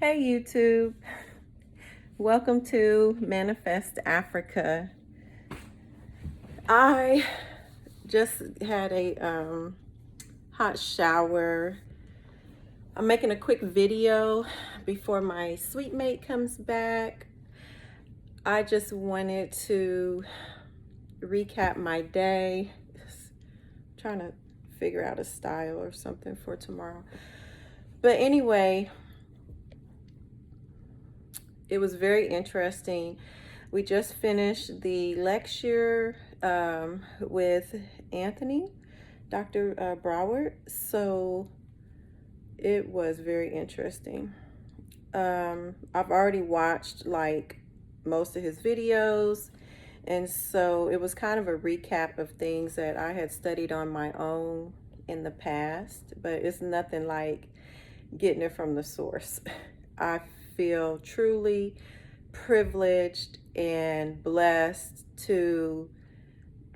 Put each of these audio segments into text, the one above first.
Hey YouTube, welcome to Manifest Africa. I just had a hot shower. I'm making a quick video before my sweet mate comes back. I just wanted to recap my day. Just trying to figure out a style or something for tomorrow. But anyway, it was very interesting. We just finished the lecture with Anthony, Dr. Browder. So it was very interesting. I've already watched like most of his videos, and so it was kind of a recap of things that I had studied on my own in the past, but it's nothing like getting it from the source. I feel truly privileged and blessed to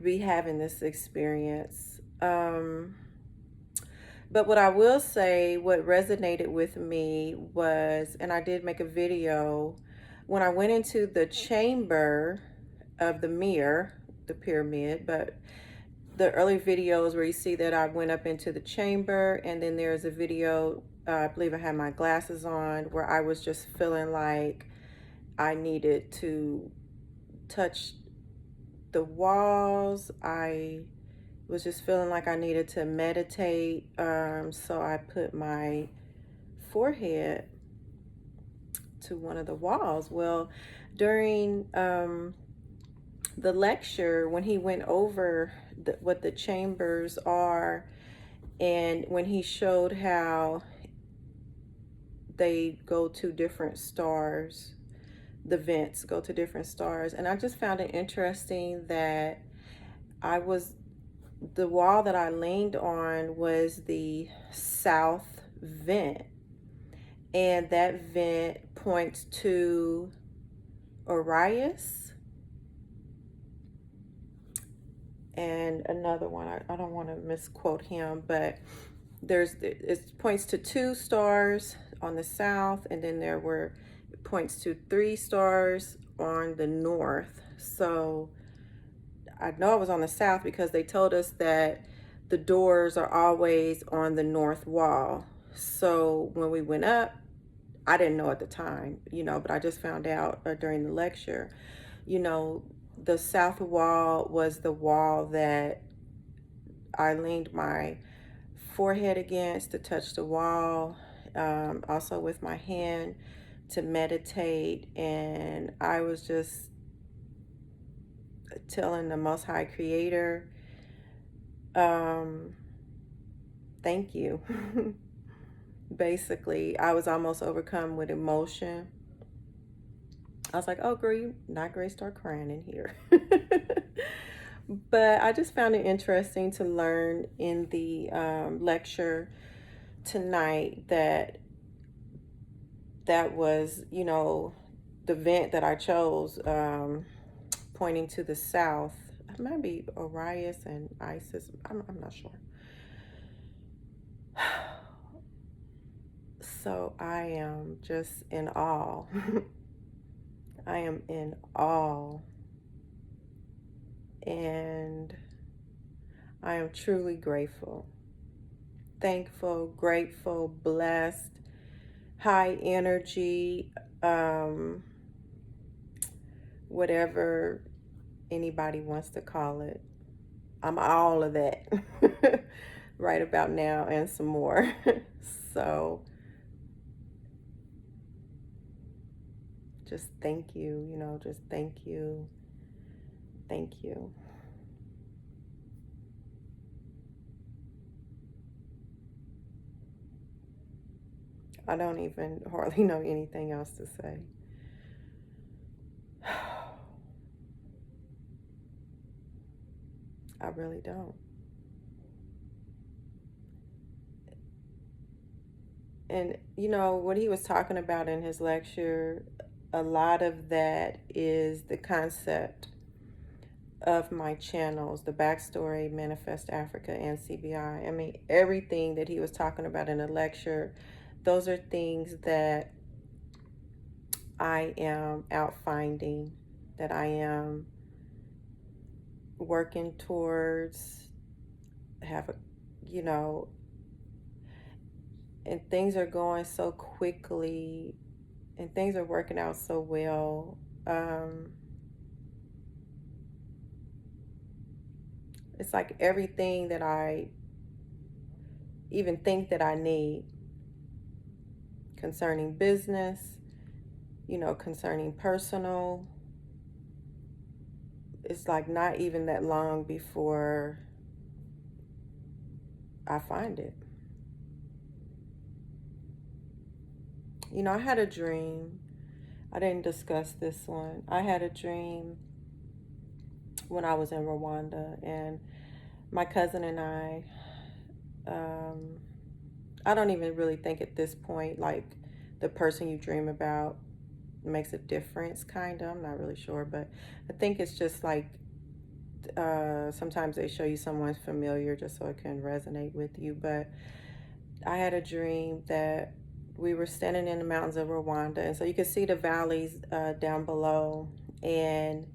be having this experience. But what I will say, what resonated with me was, and I did make a video, when I went into the chamber of the mirror, the pyramid, but the early videos where you see that I went up into the chamber, and then there's a video, I believe I had my glasses on, where I was just feeling like I needed to touch the walls. I was just feeling like I needed to meditate. So I put my forehead to one of the walls. Well, during the lecture, when he went over what the chambers are, and when he showed how they go to different stars, the vents go to different stars, and I just found it interesting that the wall that I leaned on was the south vent, and that vent points to Orius and another one. I don't want to misquote him, but it points to 2 stars on the south, and then it points to 3 stars on the north. So I know I was on the south because they told us that the doors are always on the north wall. So when we went up, I didn't know at the time, but I just found out during the lecture, the south wall was the wall that I leaned my forehead against to touch the wall, also with my hand to meditate. And I was just telling the Most High Creator, thank you. Basically, I was almost overcome with emotion. I was like, oh, girl, you not great, start crying in here. But I just found it interesting to learn in the lecture tonight that was, the vent that I chose, pointing to the south. It might be Orius and Isis. I'm not sure. So I am just in awe. I am in awe. And I am truly grateful, thankful, grateful, blessed, high energy, whatever anybody wants to call it. I'm all of that right about now and some more. So just thank you, just thank you. Thank you. I don't even hardly know anything else to say. I really don't. And what he was talking about in his lecture, a lot of that is the concept of my channels, the backstory, Manifest Africa, and CBI. I mean, everything that he was talking about in the lecture, those are things that I am out finding, that I am working towards, have a, you know, and things are going so quickly and things are working out so well. It's like everything that I even think that I need concerning business, concerning personal, it's like not even that long before I find it. I had a dream. I didn't discuss this one. I had a dream when I was in Rwanda, and my cousin and um, I don't even really think at this point, like, the person you dream about makes a difference, kind of. I'm not really sure, but I think it's just like sometimes they show you someone familiar just so it can resonate with you. But I had a dream that we were standing in the mountains of Rwanda, and so you could see the valleys down below. And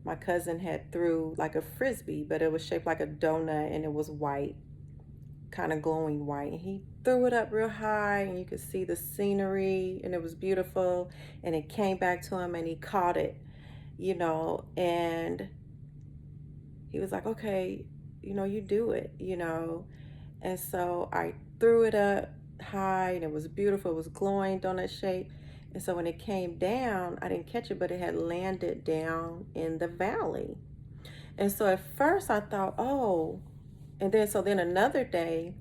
my cousin had threw like a frisbee, but it was shaped like a donut and it was white, kind of glowing white. And he threw it up real high, and you could see the scenery, and it was beautiful. And it came back to him, and he caught it, and he was like, okay, you do it. And so I threw it up high, and it was beautiful. It was glowing, donut shape. And so when it came down, I didn't catch it, but it had landed down in the valley. And so at first I thought, oh, and then another day,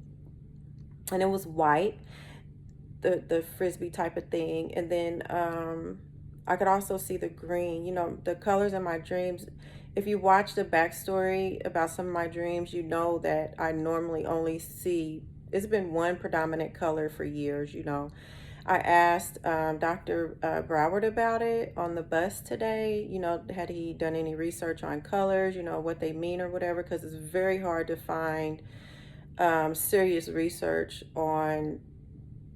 and it was white, the frisbee type of thing. And then I could also see the green, the colors in my dreams. If you watch the backstory about some of my dreams, you know that I normally only see, it's been one predominant color for years. I asked Dr. Broward about it on the bus today. Had he done any research on colors, what they mean or whatever, because it's very hard to find serious research on,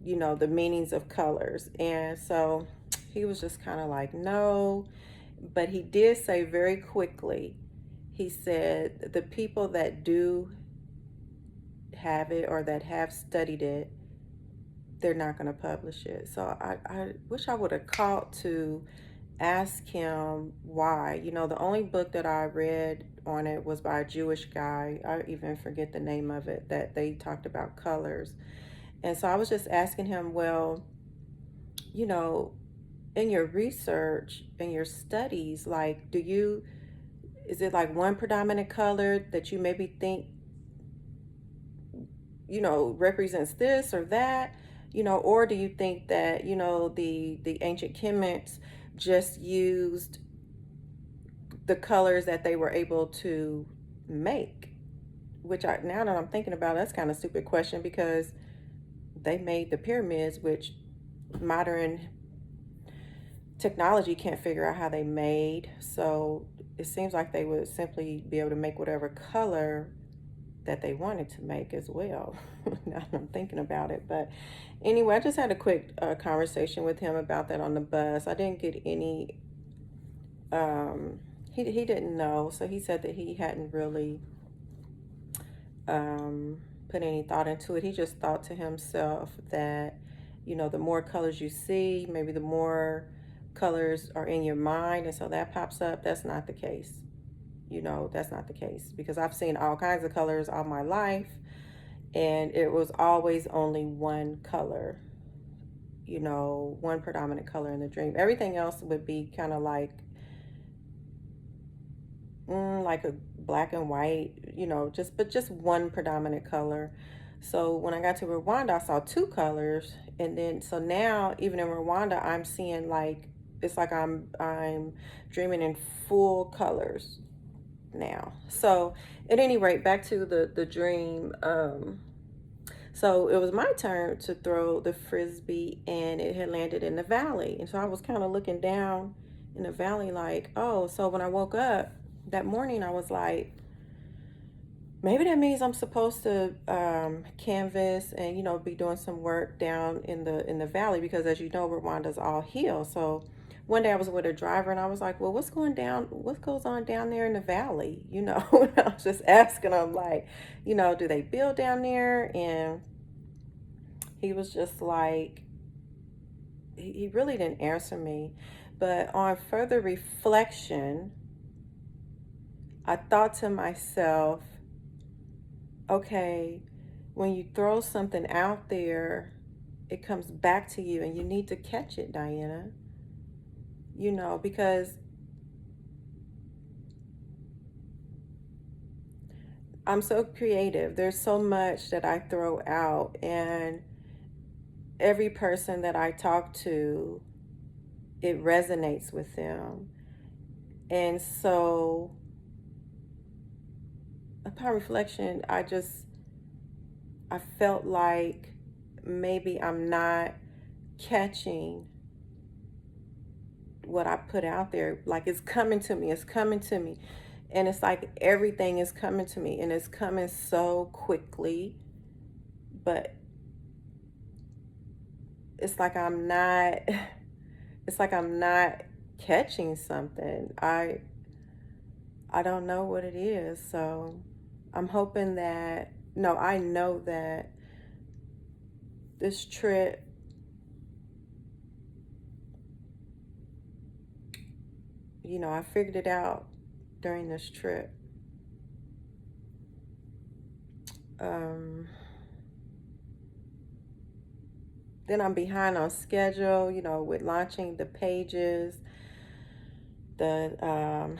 the meanings of colors. And so he was just kind of like, no. But he did say very quickly, he said the people that do have it or that have studied it, they're not going to publish it. So I wish I would have called to ask him why. The only book that I read on it was by a Jewish guy. I even forget the name of it, that they talked about colors. And so I was just asking him, well, in your research and your studies, like, is it like one predominant color that you maybe think, represents this or that, or do you think that, the ancient Kemetes just used the colors that they were able to make? Which now that I'm thinking about it, that's kind of a stupid question, because they made the pyramids, which modern technology can't figure out how they made. So it seems like they would simply be able to make whatever color that they wanted to make as well. Now I'm thinking about it. But anyway, I just had a quick conversation with him about that on the bus. I didn't get any, he didn't know. So he said that he hadn't really put any thought into it. He just thought to himself that, the more colors you see, maybe the more colors are in your mind, and so that pops up. That's not the case. That's not the case, because I've seen all kinds of colors all my life, and it was always only one color, one predominant color in the dream. Everything else would be kind of like a black and white, just one predominant color. So when I got to Rwanda, I saw two colors, and then so now even in Rwanda, I'm seeing, like, it's like I'm dreaming in full colors now. So at any rate, back to the dream. So it was my turn to throw the frisbee, and it had landed in the valley. And so I was kind of looking down in the valley like, oh. So when I woke up that morning, I was like, maybe that means I'm supposed to canvas and be doing some work down in the valley, because as you know, Rwanda's all hills. So one day I was with a driver and I was like, well, what goes on down there in the valley? I was just asking him, like, do they build down there? And he was just like, he really didn't answer me. But on further reflection, I thought to myself, okay, when you throw something out there, it comes back to you and you need to catch it, Diana. Because I'm so creative. There's so much that I throw out, and every person that I talk to, it resonates with them. And so, upon reflection, I felt like maybe I'm not catching what I put out there. Like, it's coming to me, it's coming to me. And it's like everything is coming to me and it's coming so quickly, but it's like I'm not it's like I'm not catching something. I don't know what it is. So I'm hoping that, no, I know that this trip, I figured it out during this trip. Um, then I'm behind on schedule, with launching the pages. The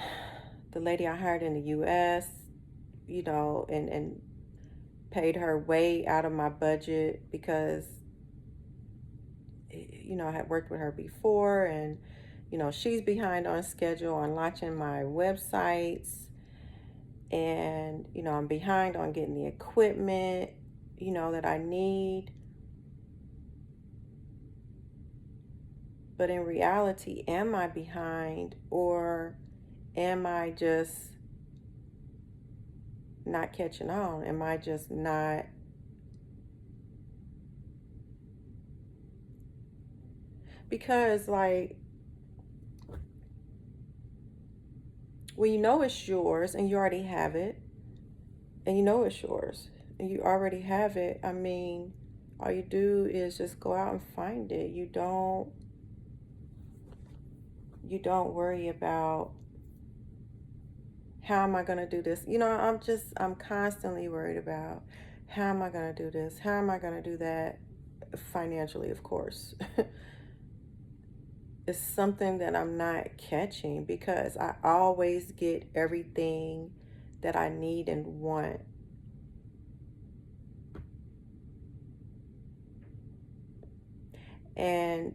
lady I hired in the U.S., and paid her way out of my budget because, I had worked with her before, and she's behind on schedule on launching my websites, and I'm behind on getting the equipment that I need. But in reality, am I behind, or am I just not catching on? Am I just not? Because, like, when you know it's yours and you already have it, and you know it's yours and you already have it, I mean, all you do is just go out and find it. You don't worry about, how am I going to do this? I'm constantly worried about, how am I going to do this? How am I going to do that? Financially, of course. It's something that I'm not catching, because I always get everything that I need and want. And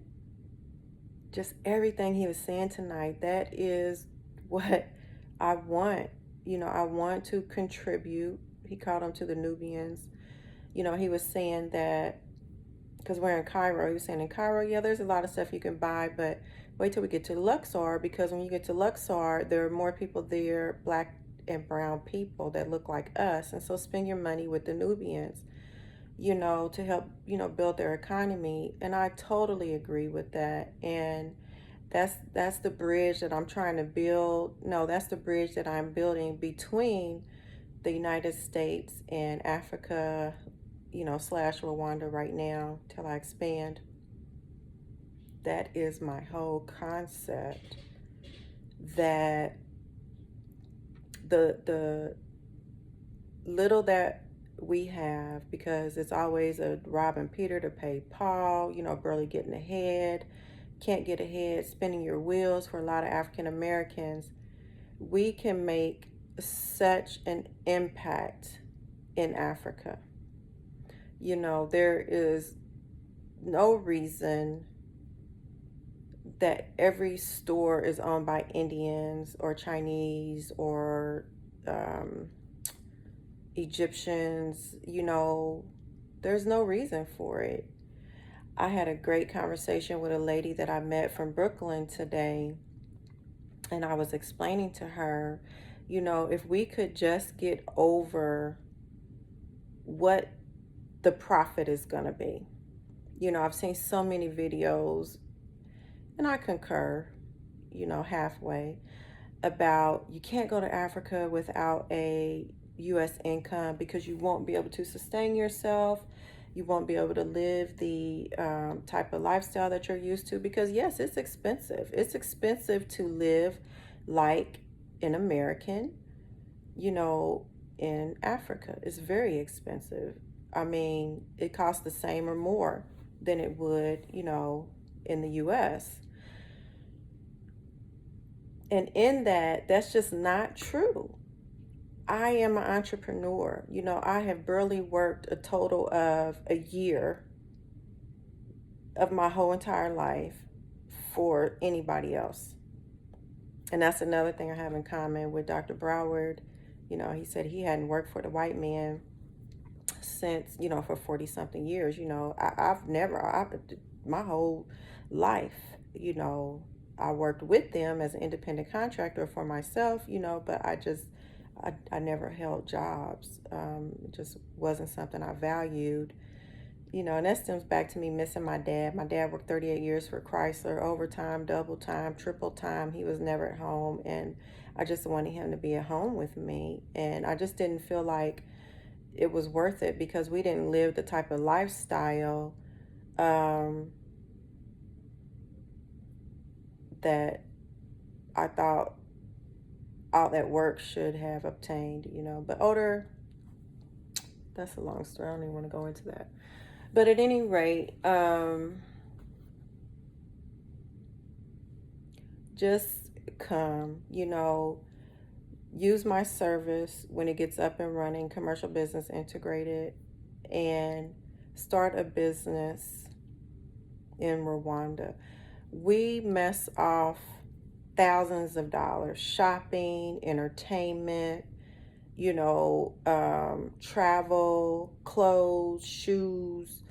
just everything he was saying tonight, that is what I want. I want to contribute. He called them to the Nubians. He was saying that, because we're in Cairo, he was saying in Cairo, yeah, there's a lot of stuff you can buy, but wait till we get to Luxor, because when you get to Luxor, there are more people there, black and brown people that look like us. And so spend your money with the Nubians, to help, build their economy. And I totally agree with that. And that's the bridge that I'm trying to build. No, that's the bridge that I'm building between the United States and Africa, slash Rwanda right now, till I expand. That is my whole concept. That the little that we have, because it's always a robbing Peter to pay Paul, barely getting ahead, can't get ahead, spinning your wheels for a lot of African Americans. We can make such an impact in Africa. There is no reason that every store is owned by Indians or Chinese or Egyptians. There's no reason for it. I had a great conversation with a lady that I met from Brooklyn today, and I was explaining to her If we could just get over what the profit is going to be. I've seen so many videos, and I concur, halfway, about you can't go to Africa without a U.S. income because you won't be able to sustain yourself. You won't be able to live the type of lifestyle that you're used to because, yes, it's expensive. It's expensive to live like an American, you know, in Africa. It's very expensive. I mean, it costs the same or more than it would, in the US. And in that, that's just not true. I am an entrepreneur. I have barely worked a total of a year of my whole entire life for anybody else. And that's another thing I have in common with Dr. Broward. He said he hadn't worked for the white man since, for 40 something years. My whole life, I worked with them as an independent contractor for myself, but I never held jobs. It just wasn't something I valued. And that stems back to me missing my dad. My dad worked 38 years for Chrysler, overtime, double time, triple time. He was never at home, and I just wanted him to be at home with me. And I just didn't feel like it was worth it because we didn't live the type of lifestyle that I thought all that work should have obtained, But older, that's a long story. I don't even want to go into that. But at any rate, just come, use my service when it gets up and running, commercial business integrated, and start a business in Rwanda. We mess off thousands of dollars shopping, entertainment, travel, clothes, shoes,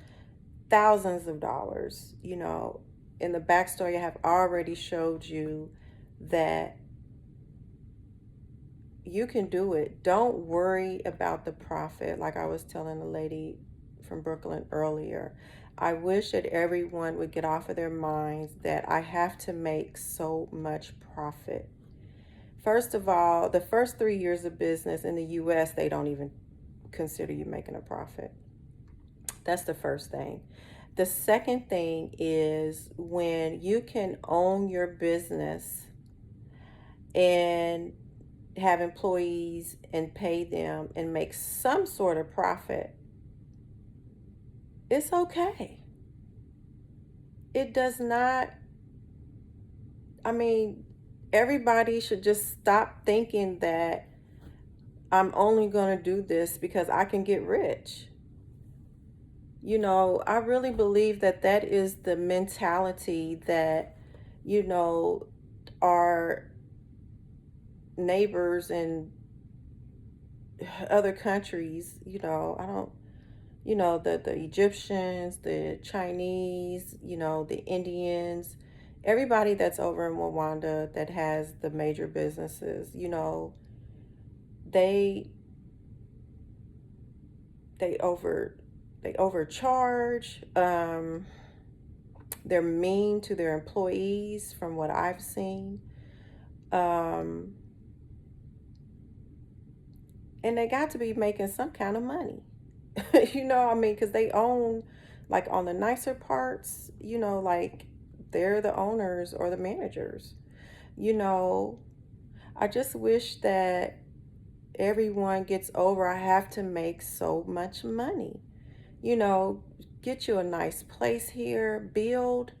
thousands of dollars. In the backstory, I have already showed you that you can do it. Don't worry about the profit. Like I was telling the lady from Brooklyn earlier, I wish that everyone would get off of their minds that I have to make so much profit. First of all, the first 3 years of business in the US, they don't even consider you making a profit. That's the first thing. The second thing is when you can own your business and have employees and pay them and make some sort of profit, it's okay. It does not, I mean, everybody should just stop thinking that I'm only going to do this because I can get rich. I really believe that that is the mentality that, our neighbors in other countries, I don't, the Egyptians, the Chinese, the Indians, everybody that's over in Rwanda that has the major businesses, they they over they overcharge. They're mean to their employees from what I've seen. And they got to be making some kind of money. Because they own, like on the nicer parts, like they're the owners or the managers. You know, I just wish that everyone gets over, I have to make so much money. You know, get you a nice place here, build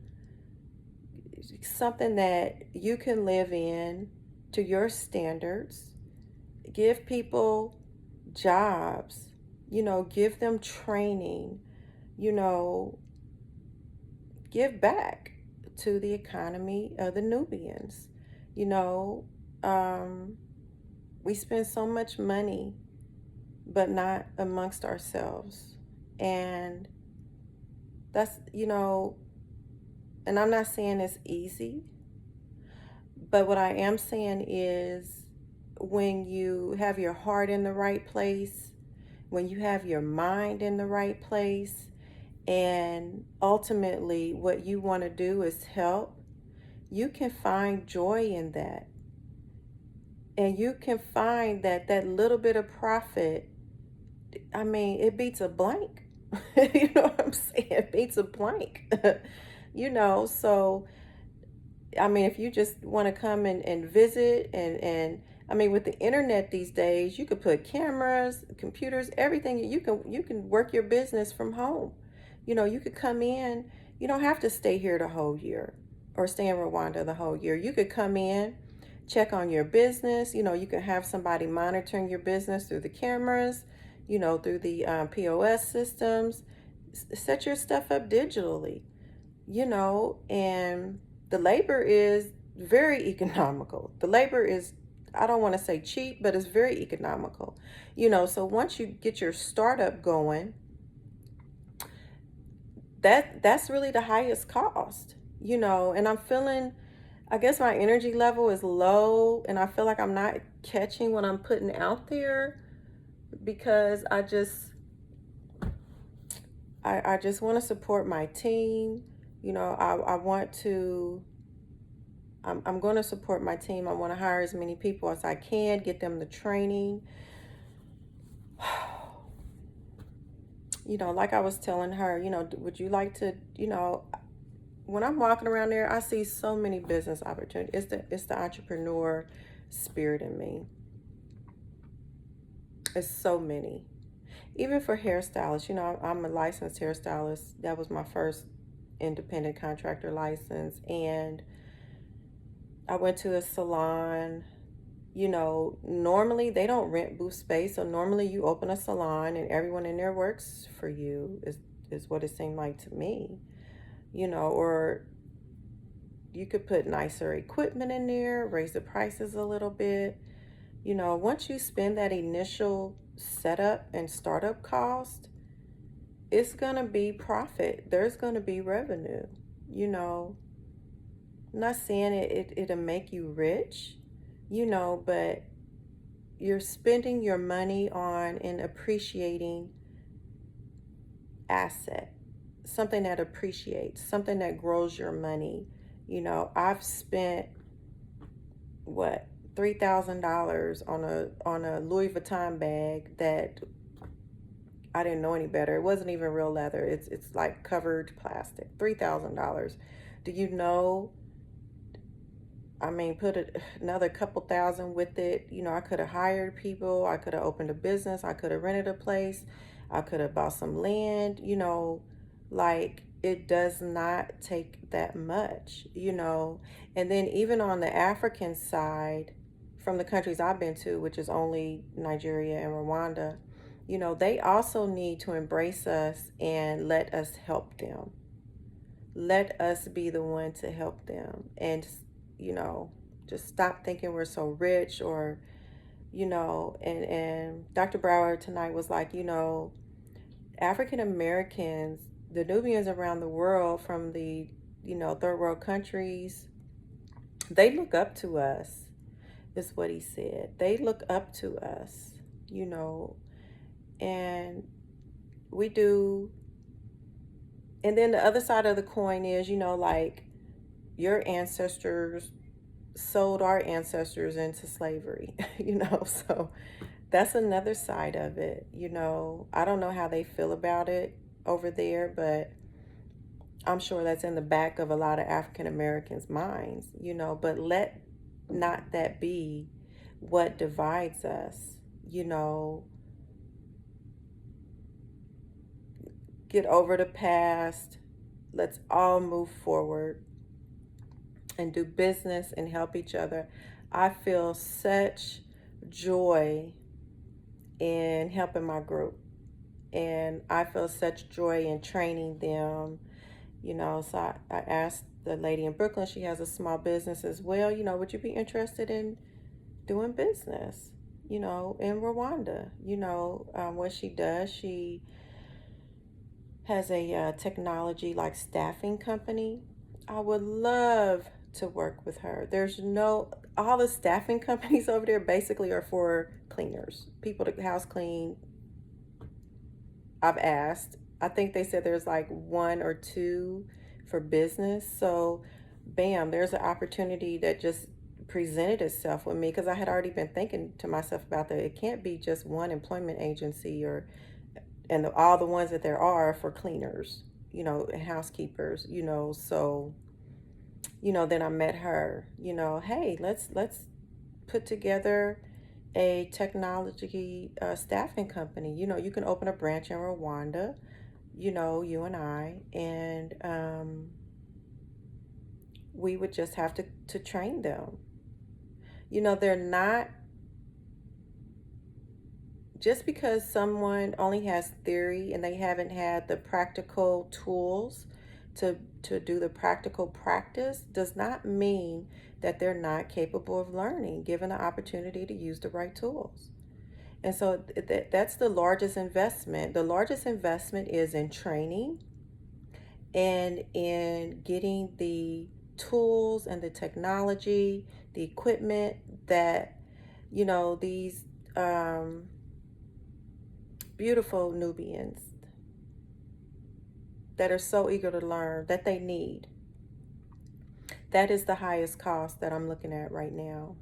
something that you can live in to your standards, give people jobs, give them training, you know, give back to the economy of the Nubians. You know, we spend so much money, but not amongst ourselves. And that's, and I'm not saying it's easy, but what I am saying is when you have your heart in the right place, when you have your mind in the right place, and ultimately what you want to do is help, you can find joy in that. And you can find that that little bit of profit, I mean, it beats a blank. You know what I'm saying? It beats a blank. So I mean, if you just want to come and visit and I mean, with the internet these days, you could put cameras, computers, everything. You can work your business from home. You could come in. You don't have to stay here the whole year or stay in Rwanda the whole year. You could come in, check on your business. You could have somebody monitoring your business through the cameras, through the POS systems. Set your stuff up digitally, and the labor is very economical. The labor is, I don't want to say cheap, but it's very economical. So once you get your startup going, that's really the highest cost, and I'm feeling, I guess my energy level is low and I feel like I'm not catching what I'm putting out there because I just want to support my team. I want to I'm going to support my team. I want to hire as many people as I can, get them the training. Like I was telling her, would you like to, when I'm walking around there, I see so many business opportunities. It's the entrepreneur spirit in me. It's so many. Even for hairstylists, I'm a licensed hairstylist. That was my first independent contractor license. And I went to a salon. Normally they don't rent booth space. So normally you open a salon and everyone in there works for you, is what it seemed like to me. Or you could put nicer equipment in there, raise the prices a little bit. Once you spend that initial setup and startup cost, it's going to be profit. There's going to be revenue. I'm not saying it'll make you rich, but you're spending your money on an appreciating asset, something that appreciates, something that grows your money. I've spent what, $3,000 on a Louis Vuitton bag that I didn't know any better. It wasn't even real leather. It's like covered plastic. $3,000. Do you know? I mean, put another couple thousand with it. I could have hired people. I could have opened a business. I could have rented a place. I could have bought some land. Like, it does not take that much, And then even on the African side, from the countries I've been to, which is only Nigeria and Rwanda, they also need to embrace us and let us help them. Let us be the one to help them. And, just stop thinking we're so rich or, and Dr. Browder tonight was like, African Americans, the Nubians around the world from the, third world countries, they look up to us, is what he said. They look up to us, and we do. And then the other side of the coin is, like your ancestors sold our ancestors into slavery, so that's another side of it. I don't know how they feel about it over there, but I'm sure that's in the back of a lot of African Americans' minds, but let not that be what divides us. Get over the past. Let's all move forward and do business and help each other. I feel such joy in helping my group, and I feel such joy in training them. So I asked the lady in Brooklyn, she has a small business as well, would you be interested in doing business, in Rwanda? What she does, she has a technology staffing company. I would love to work with her. all the staffing companies over there basically are for cleaners, people to house clean. I've asked. I think they said there's like one or two for business. So, bam, there's an opportunity that just presented itself with me because I had already been thinking to myself about that. It can't be just one employment agency or all the ones that there are for cleaners, and housekeepers, So, then I met her. Hey, let's put together a technology staffing company. You can open a branch in Rwanda, you and I, and we would just have to train them. They're not, just because someone only has theory and they haven't had the practical tools to do the practical practice does not mean that they're not capable of learning, given the opportunity to use the right tools. And so that's the largest investment. The largest investment is in training and in getting the tools and the technology, the equipment that, these beautiful Nubians that are so eager to learn, that they need. That is the highest cost that I'm looking at right now.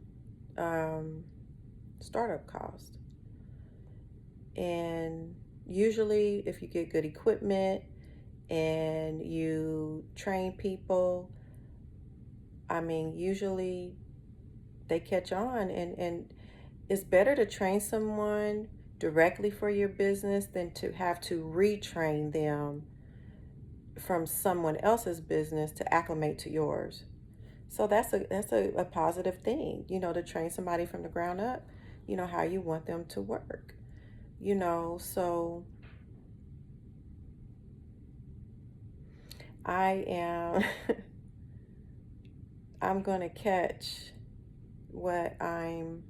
Startup cost. And usually if you get good equipment and you train people, usually they catch on, and it's better to train someone directly for your business than to have to retrain them from someone else's business to acclimate to yours. So that's a positive thing, to train somebody from the ground up, how you want them to work, so I am I'm going to catch what I'm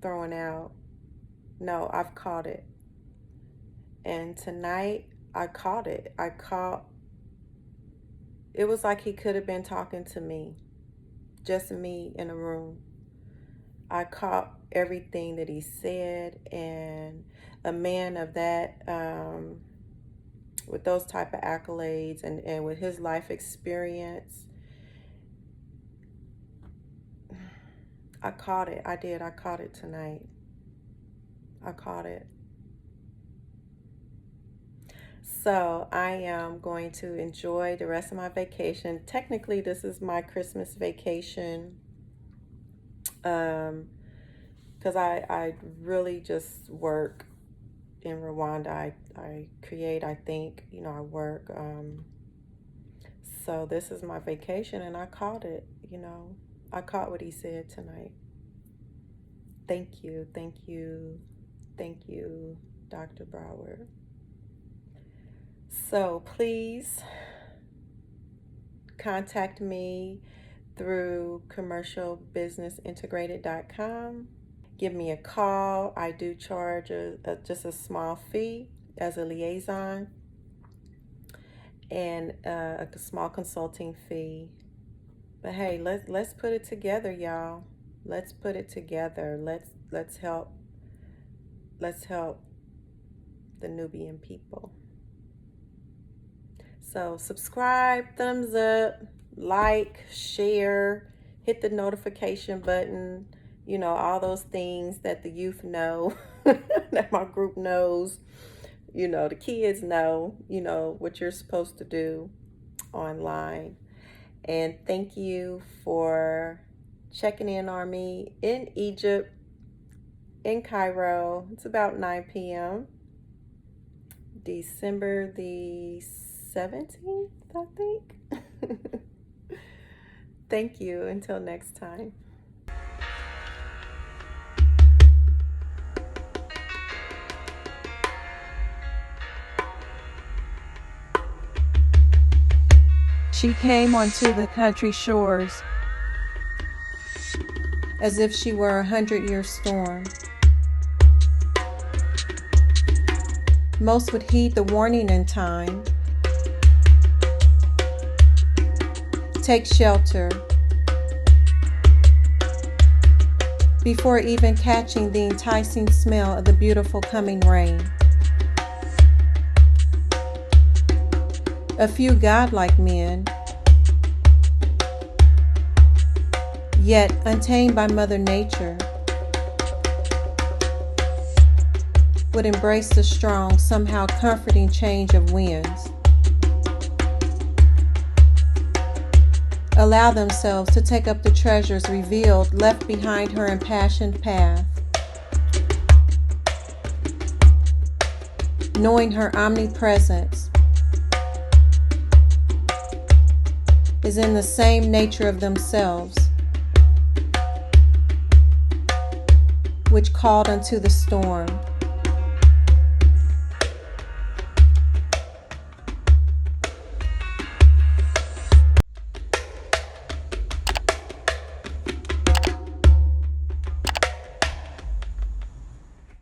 throwing out. No, I've caught it. And tonight I caught it. It was like he could have been talking to me, just me in a room. I caught everything that he said, and a man of that, with those type of accolades and with his life experience, I caught it. I did. I caught it tonight. I caught it. So I am going to enjoy the rest of my vacation. Technically, this is my Christmas vacation, because I really just work in Rwanda. I create, I think, I work. So this is my vacation, and I caught it, I caught what he said tonight. Thank you, Dr. Browder. So please contact me through commercialbusinessintegrated.com. Give me a call. I do charge just a small fee as a liaison, and a small consulting fee. But hey, let's put it together, y'all. Let's put it together. Let's help the Nubian people. So subscribe, thumbs up, like, share, hit the notification button, all those things that the youth know, that my group knows, the kids know, what you're supposed to do online. And thank you for checking in on me in Egypt, in Cairo. It's about 9 p.m. December the 17th, I think. Thank you. Until next time. She came onto the country shores as if she were a 100-year storm. Most would heed the warning in time. Take shelter. before even catching the enticing smell of the beautiful coming rain. A few godlike men, yet untamed by Mother Nature, would embrace the strong, somehow comforting change of winds, allow themselves to take up the treasures revealed, left behind her impassioned path, knowing her omnipresence is in the same nature of themselves, which called unto the storm,